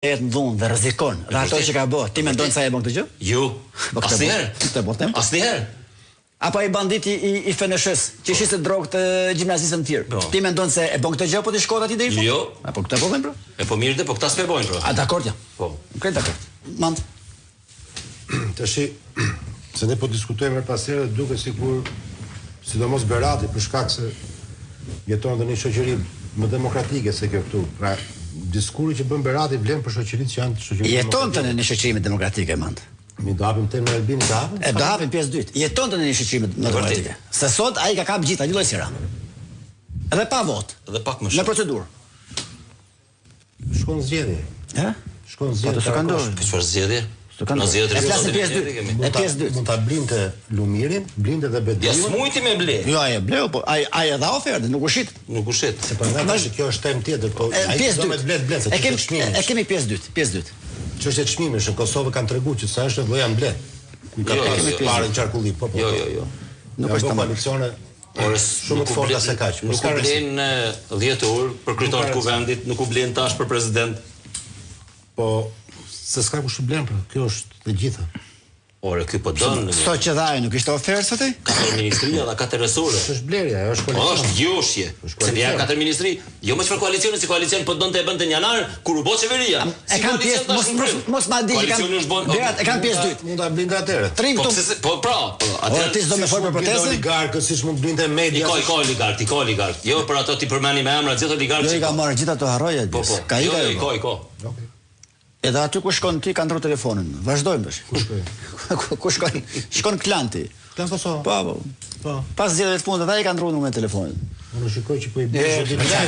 jetë në dhunë dhe rrezikon. Dhe ato që ka bërë, ti mendon se ai e bën këtë gjë? Jo. Asnjëherë. Apo ai banditi i FNSH-s, që ishte drogë të gjimnazistëve të tjerë. Ti mendon se e bën këtë gjë apo ti shkon aty deri fund? Jo. Apo këtë po bën bro? E po mirë, po këta s'e bojnë bro. A dakord ja. Po. Krejt dakord. Mand. Tashi se ne po diskutojmë her pas here duke sikur sidomos Berati për shkak se jeton në një shoqëri më demokratike se kjo këtu. Pra diskurri që bën Berati vlen për shoqëritë që janë shoqëri. Jeton në një shoqëri demokratike mand. Mi do hapim temën e Albinit të hapim? E do hapim pjesë dytë. Jeton në një shoqëri demokratike. Se sot ai ka kap gjithë, ai lloj sira. Edhe pa votë. Edhe pak më shumë. Në procedurë. Shkon zgjedhje. Ha? Shkon zgjedhje. Po të ndodhur. Çfarë zgjedhje? Në zgjedhje e flasim pjesë dytë. E pjesë dytë. Mund ta blinte Lumirin, blinte edhe Bediun. Ja smujti me ble. Jo, ai e bleu, po ai e dha ofertë, nuk u shit. Nuk u shit. Se prandaj kjo është temë tjetër, po ai do me blet, se ç'është çmimi. E kemi pjesë dytë. Ç'është çmimi, në Kosovë kanë treguar që sa është do janë blet. Ka parë në qarkulli, po. Jo. Nuk është koalicione. Shumë të forta se kaq. Nuk u blen 10 orë për kryetar të kuvendit, nuk u blen tash për president. Po se s'ka kush blen pra, kjo është e gjitha. Ore, ky po don. Sot që dhaj nuk ishte ofertë sot ai? 4 ministria dhe 4 resore. Është blerja, ajo është koalicion. Është gjoshje. Se ja 4 ministri, jo më çfarë koalicioni, si koalicion po donte e bënte në janar kur u bë qeveria. E kanë pjesë, mos ma di që kanë. Berat e kanë pjesë dytë. Mund ta blinte atëherë. Po pra, atëherë ti s'do më fol për protestën. Oligarkë siç mund blinte media. I ka oligark. Jo, për ato ti përmendni me emra gjithë oligarkë. Jo, i ka marrë gjithë ato harroja. Ka i ka. Edhe aty ku shkon ti ka ndru telefonin. Vazhdojmë tash. Ku shkon? Shkon Klanti. Klan Kosovë. Po. Pas zgjedhjeve të fundit ai ka ndruar numrin e telefonit. Unë shikoj që po i bie.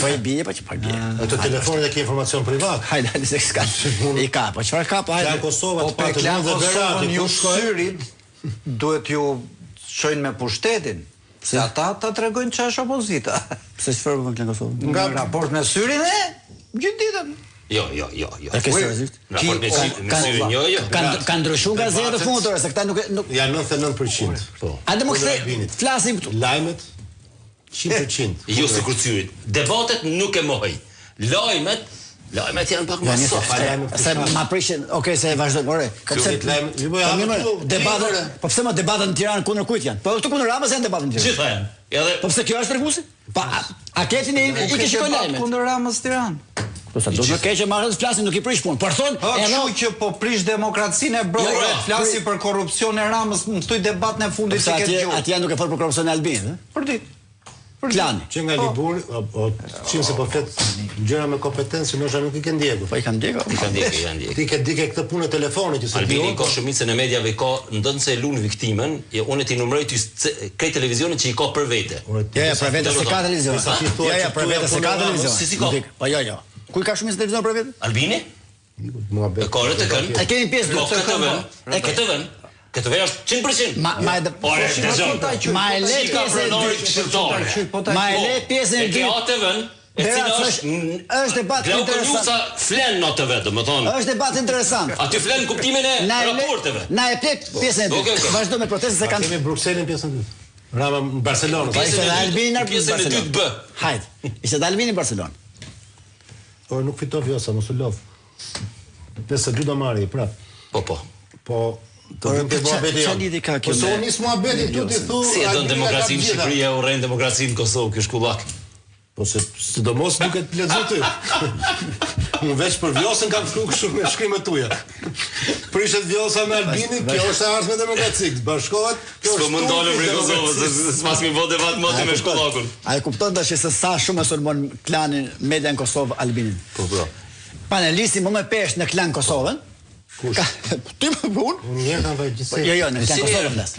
Po i bie, po që po bie. Ato telefonit e ke informacion privat. Hajde, se s'ka. I ka, po çfarë ka? Po hajde. Klan Kosova të patë Klan dhe Berati. Ju syrit duhet ju shojnë me pushtetin. Se ata ta tregojnë ç'është opozita. Pse çfarë bën Klan Kosova? Nga raport me syrin e gjithë ditën. Jo. E ke seriozisht? Raport me syrin, jo. Ka ndryshuar gazetat e fundore se këta nuk janë 99%. Po. A do më kthe flasim këtu. Lajmet 100%. Jo se kur syrit. Debatet nuk e mohoj. Lajmet janë pak më soft. Se ma prishin, okay, se e vazhdojmë. Ore, debatet, po pse më debatet në Tiranë kundër kujt janë? Po këtu kundër Ramës janë debatet në Tiranë. Gjithë janë. Po pse kjo është treguesi? Pa, a ketin i ke shikoj lajmet? Kundër Ramës Tiranë. Po sa do të keqë marrën flasin nuk i prish punë. Por thon, kështu që po prish demokracinë e brodhë, flasi për korrupsion e Ramës në këtë debat në fundit që ke dëgjuar. Atje nuk e fol për korrupsion e Albinit, ë? Për ditë. Klani. Që nga Liburi, çim se po flet gjëra me kompetencë, ndoshta nuk i ke ndjekur. Po i kanë ndjekur. Ti ke dikë këtë punë telefonit që se Albini ka shumicën e mediave ka ndonse lun viktimën, unë ti numëroj ti këtë televizionin që i ka për vete. Ja, për vete se ka televizion. Ja, për vete se ka televizion. Si ka? Po jo. Ku i ka shumicën e televizion për vete? Albini? Muhabet. Ka rëtë kënë. E kemi pjesë dytë. Këtë vën. Këtë vën është 100%. Ma e le pjesën e dytë. Atë vën. E cila është debat interesant. Flen në atë vetë, më thonë. Është debat interesant. Aty flen kuptimin e raporteve. Na e plek pjesën e dytë. Vazhdo me protestën se kanë. Kemi Brukselin pjesën e dytë. Rama në Barcelonë. Ishte dhe Albini në pjesën e dytë B. Hajde. Ishte dhe Albini në Barcelonë. Por nuk fitov Vjosa, mos u lov. 52 do marri prap. Po. Po çfarë lidhje ka kjo? Po se unis muhabeti këtu ti thu. Si e don demokracinë Shqipëria, urren demokracinë në Kosovë, ky shkullak. Po se sidomos duket lexoj ty. Unë veç për Vjosën kam shkruar shumë me shkrimet tuaja. Prishet Vjosa me Albinin, kjo është ardhmë demokratike. Bashkohet. Po mund dalëm në Kosovë, se s'mas mi vë debat më me shkullakun. A e kupton tash se sa shumë e sulmon klani media në Kosovë Albinin? Po. Panelisti më me pesh në klan Kosovën. Kush? Ti më punë? Unë jam kanë vajtë gjithsej. Jo, në klan Kosovën flas.